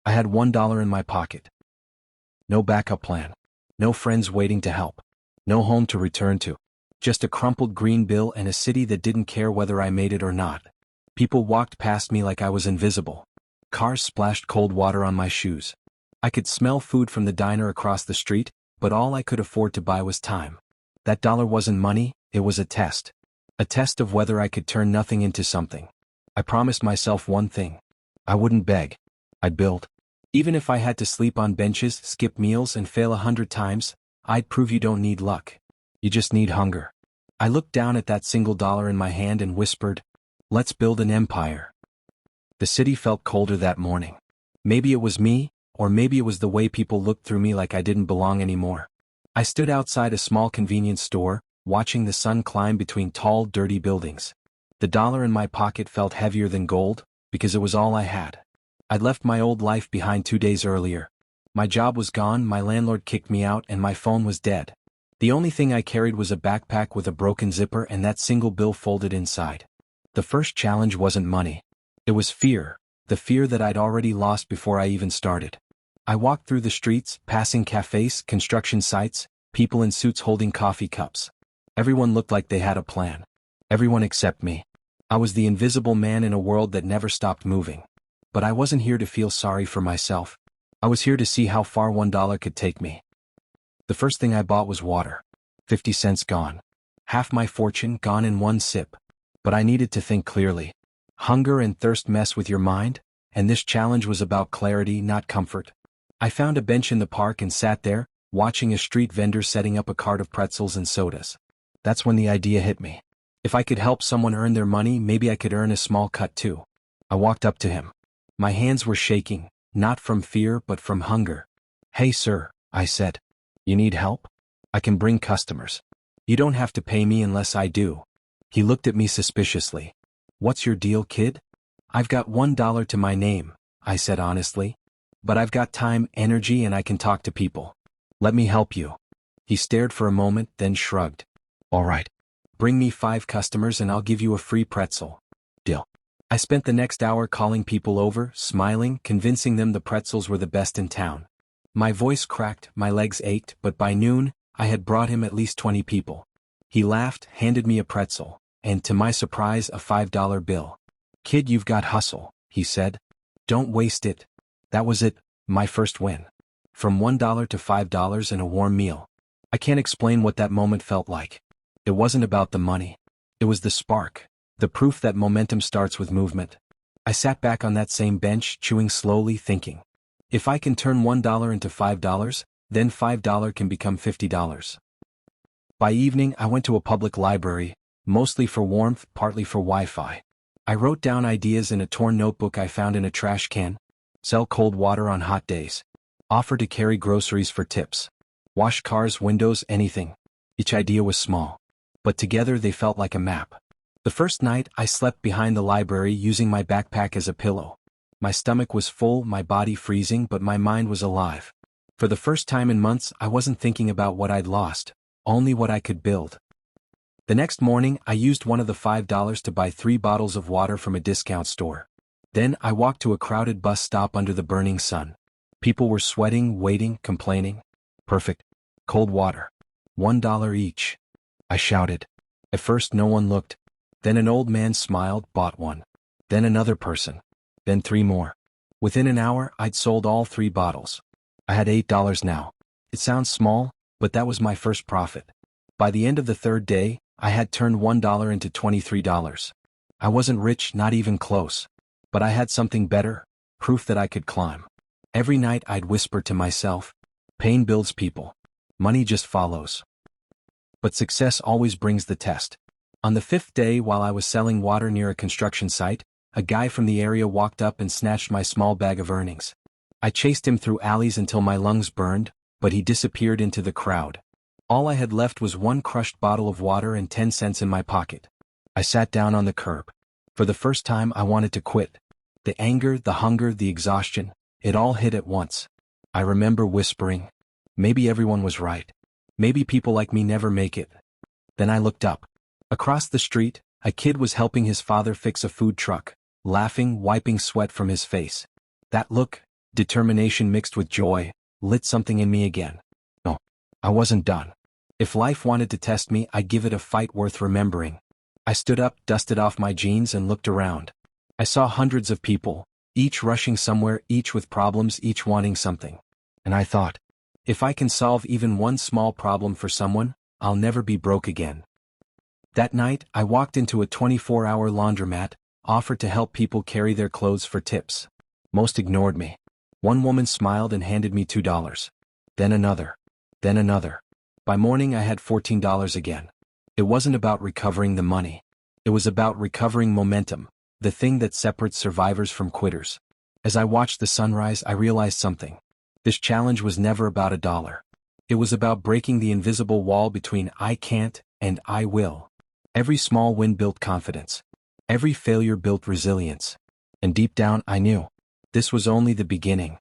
I had $1 in my pocket. No backup plan. No friends waiting to help. No home to return to. Just a crumpled green bill and a city that didn't care whether I made it or not. People walked past me like I was invisible. Cars splashed cold water on my shoes. I could smell food from the diner across the street, but all I could afford to buy was time. That dollar wasn't money, it was a test. A test of whether I could turn nothing into something. I promised myself one thing. I wouldn't beg. I'd build. Even if I had to sleep on benches, skip meals, and fail 100 times, I'd prove you don't need luck. You just need hunger. I looked down at that single dollar in my hand and whispered, "Let's build an empire." The city felt colder that morning. Maybe it was me, or maybe it was the way people looked through me like I didn't belong anymore. I stood outside a small convenience store, watching the sun climb between tall, dirty buildings. The dollar in my pocket felt heavier than gold, because it was all I had. I'd left my old life behind 2 days earlier. My job was gone, my landlord kicked me out, and my phone was dead. The only thing I carried was a backpack with a broken zipper and that single bill folded inside. The first challenge wasn't money. It was fear, the fear that I'd already lost before I even started. I walked through the streets, passing cafes, construction sites, people in suits holding coffee cups. Everyone looked like they had a plan. Everyone except me. I was the invisible man in a world that never stopped moving. But I wasn't here to feel sorry for myself. I was here to see how far $1 could take me. The first thing I bought was water. 50 cents gone. Half my fortune gone in one sip. But I needed to think clearly. Hunger and thirst mess with your mind, and this challenge was about clarity, not comfort. I found a bench in the park and sat there, watching a street vendor setting up a cart of pretzels and sodas. That's when the idea hit me. If I could help someone earn their money, maybe I could earn a small cut too. I walked up to him. My hands were shaking, not from fear but from hunger. "Hey sir," I said. "You need help? I can bring customers. You don't have to pay me unless I do." He looked at me suspiciously. "What's your deal, kid?" "I've got $1 to my name," I said honestly. "But I've got time, energy, and I can talk to people. Let me help you." He stared for a moment, then shrugged. "All right. Bring me 5 customers and I'll give you a free pretzel. Deal." I spent the next hour calling people over, smiling, convincing them the pretzels were the best in town. My voice cracked, my legs ached, but by noon, I had brought him at least 20 people. He laughed, handed me a pretzel, and to my surprise a $5 bill. "Kid, you've got hustle," he said. "Don't waste it." That was it, my first win. From $1 to $5 and a warm meal. I can't explain what that moment felt like. It wasn't about the money. It was the spark. The proof that momentum starts with movement. I sat back on that same bench, chewing slowly, thinking. If I can turn $1 into $5, then $5 can become $50. By evening, I went to a public library, mostly for warmth, partly for Wi-Fi. I wrote down ideas in a torn notebook I found in a trash can. Sell cold water on hot days. Offer to carry groceries for tips. Wash cars, windows, anything. Each idea was small. But together they felt like a map. The first night, I slept behind the library using my backpack as a pillow. My stomach was full, my body freezing, but my mind was alive. For the first time in months, I wasn't thinking about what I'd lost, only what I could build. The next morning, I used one of the $5 to buy 3 bottles of water from a discount store. Then, I walked to a crowded bus stop under the burning sun. People were sweating, waiting, complaining. Perfect. Cold water. $1 each. I shouted. At first no one looked. Then an old man smiled, bought one. Then another person. Then 3 more. Within an hour, I'd sold all 3 bottles. I had $8 now. It sounds small, but that was my first profit. By the end of the 3rd day, I had turned $1 into $23. I wasn't rich, not even close. But I had something better, proof that I could climb. Every night I'd whisper to myself, pain builds people. Money just follows. But success always brings the test. On the 5th day, while I was selling water near a construction site, a guy from the area walked up and snatched my small bag of earnings. I chased him through alleys until my lungs burned, but he disappeared into the crowd. All I had left was 1 crushed bottle of water and 10 cents in my pocket. I sat down on the curb. For the first time, I wanted to quit. The anger, the hunger, the exhaustion, it all hit at once. I remember whispering, maybe everyone was right. Maybe people like me never make it. Then I looked up. Across the street, a kid was helping his father fix a food truck, laughing, wiping sweat from his face. That look, Determination mixed with joy lit something in me again. No, I wasn't done. If life wanted to test me, I'd give it a fight worth remembering. I stood up, dusted off my jeans, and looked around. I saw hundreds of people, each rushing somewhere, each with problems, each wanting something. And I thought, if I can solve even one small problem for someone, I'll never be broke again. That night, I walked into a 24-hour laundromat, offered to help people carry their clothes for tips. Most ignored me. One woman smiled and handed me $2. Then another. Then another. By morning I had $14 again. It wasn't about recovering the money. It was about recovering momentum, the thing that separates survivors from quitters. As I watched the sunrise, I realized something. This challenge was never about $1. It was about breaking the invisible wall between I can't and I will. Every small win built confidence. Every failure built resilience. And deep down I knew. This was only the beginning.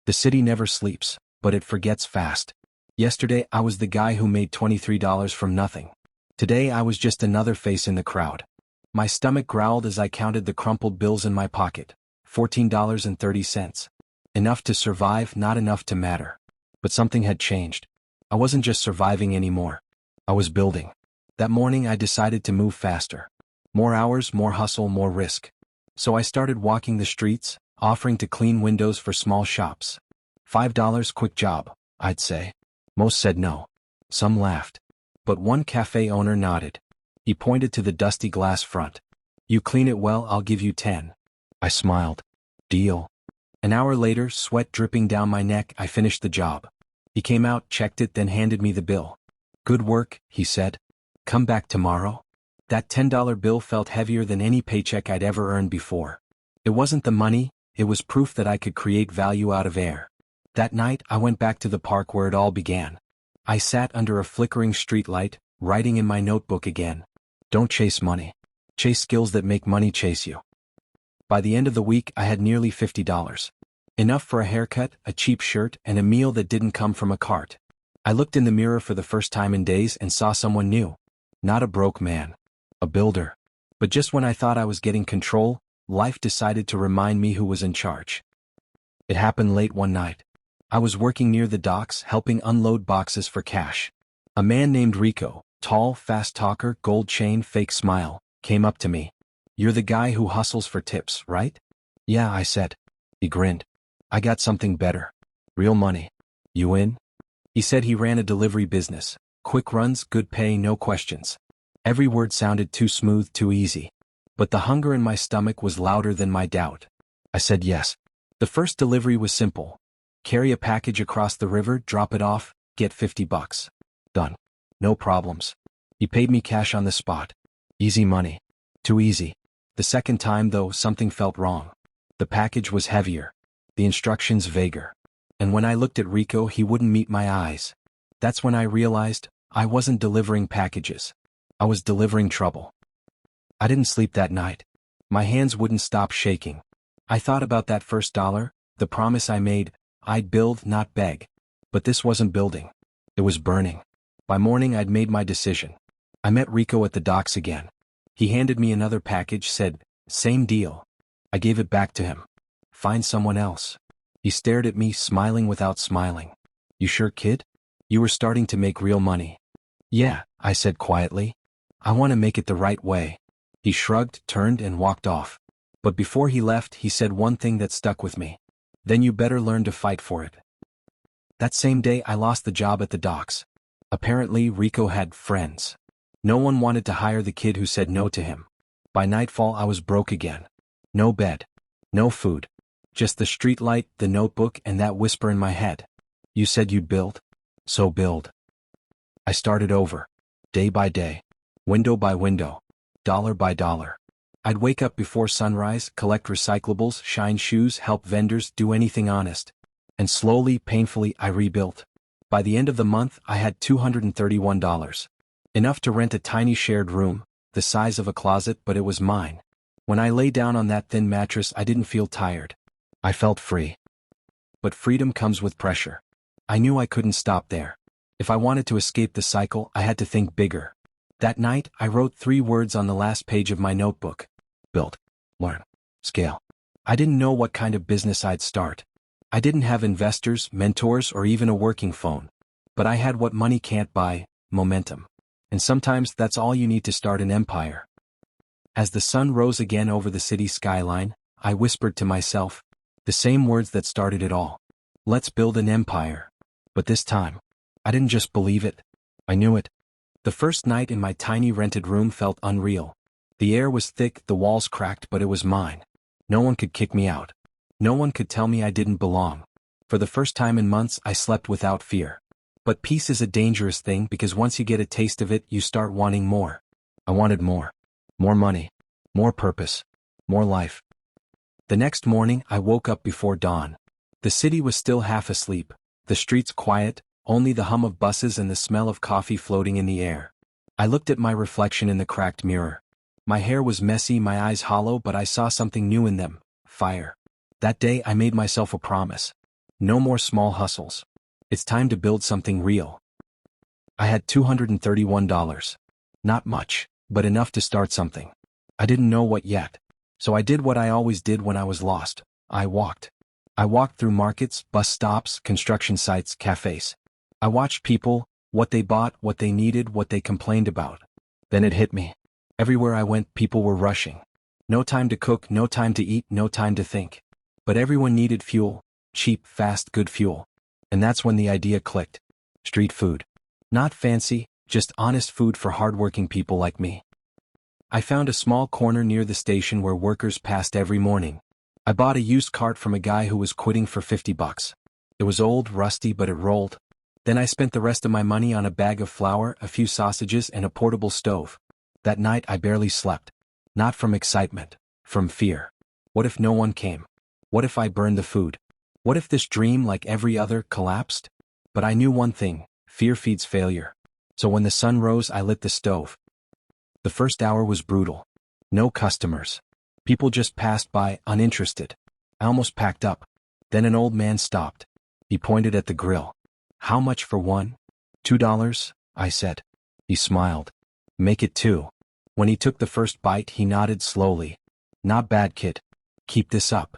The city never sleeps, but it forgets fast. Yesterday I was the guy who made $23 from nothing. Today I was just another face in the crowd. My stomach growled as I counted the crumpled bills in my pocket. $14.30. Enough to survive, not enough to matter. But something had changed. I wasn't just surviving anymore. I was building. That morning I decided to move faster. More hours, more hustle, more risk. So I started walking the streets, offering to clean windows for small shops. $5 quick job, I'd say. Most said no. Some laughed. But one cafe owner nodded. He pointed to the dusty glass front. You clean it well, I'll give you 10. I smiled. Deal. An hour later, sweat dripping down my neck, I finished the job. He came out, checked it, then handed me the bill. Good work, he said. Come back tomorrow? That $10 bill felt heavier than any paycheck I'd ever earned before. It wasn't the money, it was proof that I could create value out of air. That night, I went back to the park where it all began. I sat under a flickering streetlight, writing in my notebook again. Don't chase money. Chase skills that make money chase you. By the end of the week, I had nearly $50. Enough for a haircut, a cheap shirt, and a meal that didn't come from a cart. I looked in the mirror for the first time in days and saw someone new. Not a broke man. A builder. But just when I thought I was getting control, life decided to remind me who was in charge. It happened late one night. I was working near the docks, helping unload boxes for cash. A man named Rico, tall, fast talker, gold chain, fake smile, came up to me. You're the guy who hustles for tips, right? Yeah, I said. He grinned. I got something better. Real money. You in? He said he ran a delivery business. Quick runs, good pay, no questions. Every word sounded too smooth, too easy. But the hunger in my stomach was louder than my doubt. I said yes. The first delivery was simple. Carry a package across the river, drop it off, get $50. Done. No problems. He paid me cash on the spot. Easy money. Too easy. The second time, though, something felt wrong. The package was heavier. The instructions vaguer. And when I looked at Rico, he wouldn't meet my eyes. That's when I realized I wasn't delivering packages. I was delivering trouble. I didn't sleep that night. My hands wouldn't stop shaking. I thought about that first dollar, the promise I made. I'd build, not beg. But this wasn't building. It was burning. By morning I'd made my decision. I met Rico at the docks again. He handed me another package, said, same deal. I gave it back to him. Find someone else. He stared at me, smiling without smiling. You sure, kid? You were starting to make real money. Yeah, I said quietly. I want to make it the right way. He shrugged, turned, and walked off. But before he left, he said one thing that stuck with me. Then you better learn to fight for it. That same day I lost the job at the docks. Apparently Rico had friends. No one wanted to hire the kid who said no to him. By nightfall I was broke again. No bed. No food. Just the street light, the notebook, and that whisper in my head. You said you'd build? So build. I started over. Day by day. Window by window. Dollar by dollar. I'd wake up before sunrise, collect recyclables, shine shoes, help vendors, do anything honest. And slowly, painfully, I rebuilt. By the end of the month, I had $231. Enough to rent a tiny shared room, the size of a closet, but it was mine. When I lay down on that thin mattress, I didn't feel tired. I felt free. But freedom comes with pressure. I knew I couldn't stop there. If I wanted to escape the cycle, I had to think bigger. That night, I wrote 3 words on the last page of my notebook. Build, learn, scale. I didn't know what kind of business I'd start. I didn't have investors, mentors, or even a working phone. But I had what money can't buy: momentum. And sometimes that's all you need to start an empire. As the sun rose again over the city skyline, I whispered to myself, the same words that started it all. Let's build an empire. But this time, I didn't just believe it. I knew it. The first night in my tiny rented room felt unreal. The air was thick, the walls cracked, but it was mine. No one could kick me out. No one could tell me I didn't belong. For the first time in months, I slept without fear. But peace is a dangerous thing because once you get a taste of it, you start wanting more. I wanted more. More money. More purpose. More life. The next morning, I woke up before dawn. The city was still half asleep, the streets quiet, only the hum of buses and the smell of coffee floating in the air. I looked at my reflection in the cracked mirror. My hair was messy, my eyes hollow, but I saw something new in them: fire. That day I made myself a promise. No more small hustles. It's time to build something real. I had $231. Not much, but enough to start something. I didn't know what yet. So I did what I always did when I was lost. I walked. I walked through markets, bus stops, construction sites, cafes. I watched people, what they bought, what they needed, what they complained about. Then it hit me. Everywhere I went, people were rushing. No time to cook, no time to eat, no time to think. But everyone needed fuel. Cheap, fast, good fuel. And that's when the idea clicked. Street food. Not fancy, just honest food for hardworking people like me. I found a small corner near the station where workers passed every morning. I bought a used cart from a guy who was quitting for $50. It was old, rusty, but it rolled. Then I spent the rest of my money on a bag of flour, a few sausages, and a portable stove. That night I barely slept. Not from excitement, from fear. What if no one came? What if I burned the food? What if this dream, like every other, collapsed? But I knew one thing: fear feeds failure. So when the sun rose, I lit the stove. The first hour was brutal. No customers. People just passed by, uninterested. I almost packed up. Then an old man stopped. He pointed at the grill. "How much for one?" $2, I said. He smiled. "Make it 2. When he took the first bite, he nodded slowly. "Not bad, kid. Keep this up."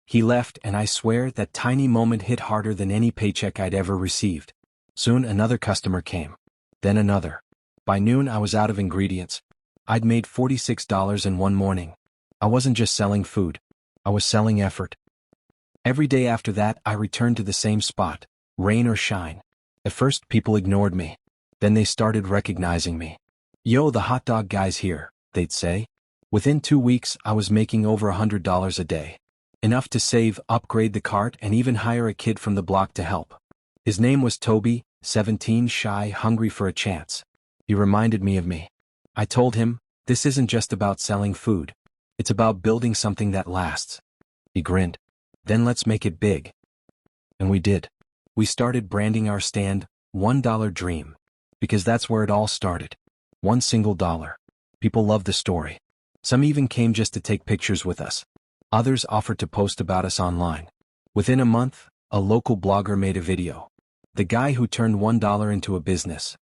He left, and I swear that tiny moment hit harder than any paycheck I'd ever received. Soon another customer came. Then another. By noon I was out of ingredients. I'd made $46 in one morning. I wasn't just selling food. I was selling effort. Every day after that I returned to the same spot, rain or shine. At first people ignored me. Then they started recognizing me. "Yo, the hot dog guy's here," they'd say. Within 2 weeks I was making over $100 a day. Enough to save, upgrade the cart, and even hire a kid from the block to help. His name was Toby, 17, shy, hungry for a chance. He reminded me of me. I told him, "This isn't just about selling food. It's about building something that lasts." He grinned. "Then let's make it big." And we did. We started branding our stand, $1 Dream. Because that's where it all started. One single dollar. People loved the story. Some even came just to take pictures with us. Others offered to post about us online. Within a month, a local blogger made a video. The guy who turned $1 into a business.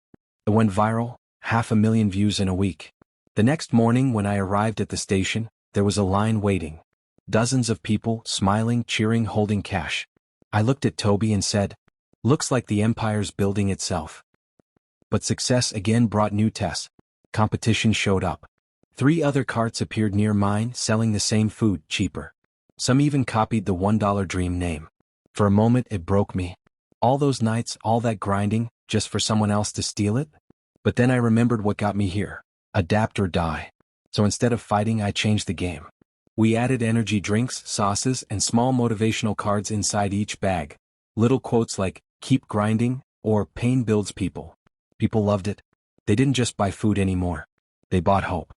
It went viral, 500,000 views in a week. The next morning when I arrived at the station, there was a line waiting. Dozens of people, smiling, cheering, holding cash. I looked at Toby and said, "Looks like the empire's building itself." But success again brought new tests. Competition showed up. 3 other carts appeared near mine, selling the same food, cheaper. Some even copied the $1 Dream name. For a moment it broke me. All those nights, all that grinding, just for someone else to steal it? But then I remembered what got me here. Adapt or die. So instead of fighting, I changed the game. We added energy drinks, sauces, and small motivational cards inside each bag. Little quotes like, "Keep grinding," or "Pain builds people." People loved it. They didn't just buy food anymore. They bought hope.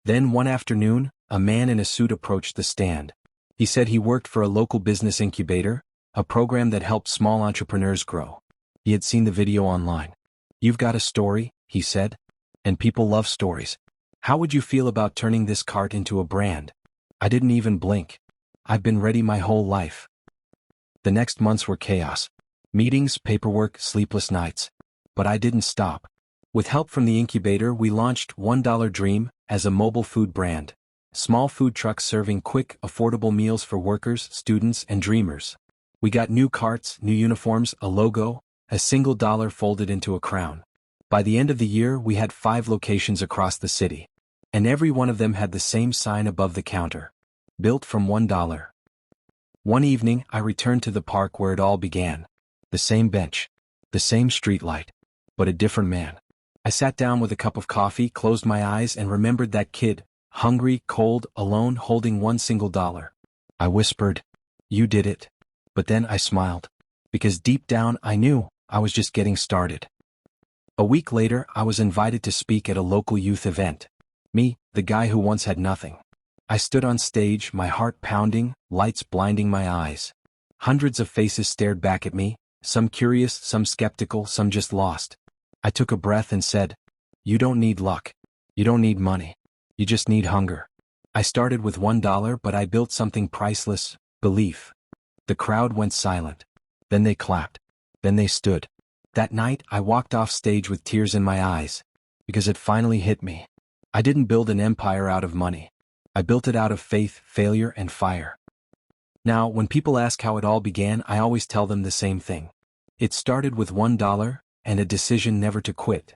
Then one afternoon, a man in a suit approached the stand. He said he worked for a local business incubator, a program that helped small entrepreneurs grow. He had seen the video online. "You've got a story," he said. "And people love stories. How would you feel about turning this cart into a brand?" I didn't even blink. I've been ready my whole life. The next months were chaos. Meetings, paperwork, sleepless nights. But I didn't stop. With help from the incubator, we launched $1 Dream as a mobile food brand. Small food trucks serving quick, affordable meals for workers, students, and dreamers. We got new carts, new uniforms, a logo, a single dollar folded into a crown. By the end of the year, we had 5 locations across the city. And every one of them had the same sign above the counter. Built from $1. One evening, I returned to the park where it all began. The same bench. The same street light. But a different man. I sat down with a cup of coffee, closed my eyes, and remembered that kid, hungry, cold, alone, holding one single dollar. I whispered, "You did it." But then I smiled. Because deep down I knew I was just getting started. A week later, I was invited to speak at a local youth event. Me, the guy who once had nothing. I stood on stage, my heart pounding, lights blinding my eyes. Hundreds of faces stared back at me, some curious, some skeptical, some just lost. I took a breath and said, "You don't need luck. You don't need money. You just need hunger." I started with $1, but I built something priceless: belief. The crowd went silent. Then they clapped. Then they stood. That night, I walked off stage with tears in my eyes. Because it finally hit me. I didn't build an empire out of money. I built it out of faith, failure, and fire. Now, when people ask how it all began, I always tell them the same thing. It started with $1 and a decision never to quit.